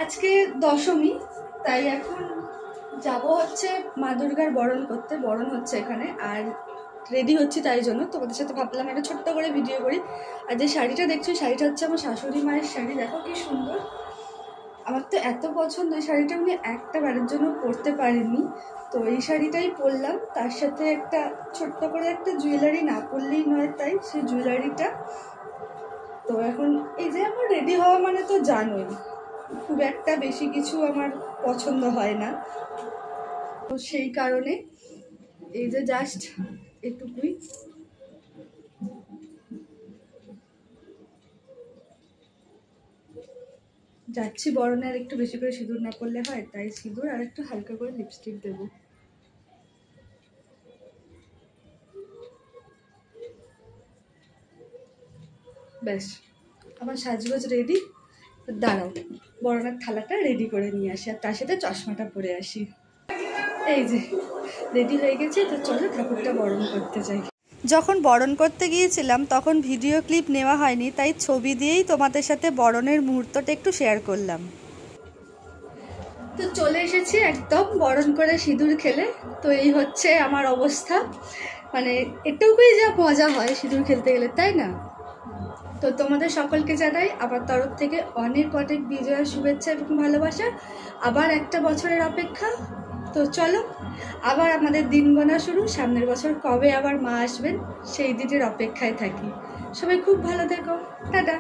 আজকে দশমী, তাই এখন যাব হচ্ছে মা দুর্গার বরণ করতে। বরণ হচ্ছে এখানে, আর রেডি হচ্ছি তাই জন্য তোমাদের সাথে ভাবলাম একটা ছোট্ট করে ভিডিও করি। আর যে শাড়িটা দেখছো, শাড়িটা হচ্ছে আমার শাশুড়ি মায়ের শাড়ি। দেখো কি সুন্দর, আমার তো এত পছন্দ। এই শাড়িটা উনি একটা বারের জন্য পরতে পারেননি, তো এই শাড়িটাই পরলাম। তার সাথে একটা ছোট্ট করে একটা জুয়েলারি না পরলেই নয়, তাই সেই জুয়েলারিটা। তো এখন এই যে আমার রেডি হওয়া মানে তো জানোই, খুব একটা বেশি কিছু আমার পছন্দ হয় না, তো সেই কারণে এই যে জাস্ট এটুকুই। যাচ্ছি বরণে, আর একটু বেশি করে সিঁদুর না করলে হয়, তাই সিঁদুর আর একটু হালকা করে লিপস্টিক দেবো। ব্যাস আমার সাজগোজ রেডি। দাঁড়াও, বরণের থালাটা রেডি করে নিয়ে আসি, আর তার সাথে চশমাটা পরে আসি। এই যে রেডি হয়ে গেছে, তো চলো ঠাকুরটা বরণ করতে যাই। যখন বরণ করতে গিয়েছিলাম তখন ভিডিও ক্লিপ নেওয়া হয়নি, তাই ছবি দিয়েই তোমাদের সাথে বরণের মুহূর্তটা একটু শেয়ার করলাম। তো চলে এসেছি একদম বরণ করে সিঁদুর খেলে। তো এই হচ্ছে আমার অবস্থা, মানে এটুকুই যা মজা হয় সিঁদুর খেলতে গেলে, তাই না? তো তোমাদের সকলকে জানাই আমার তরফ থেকে অনেক অনেক বিজয়ার শুভেচ্ছা এবং ভালোবাসা। আবার একটা বছরের অপেক্ষা। তো চলো আবার আমাদের দিন গোনা শুরু। সামনের বছর কবে আবার মা আসবেন সেই দিনের অপেক্ষায় থাকি। সবাই খুব ভালো থেকো, টাটা।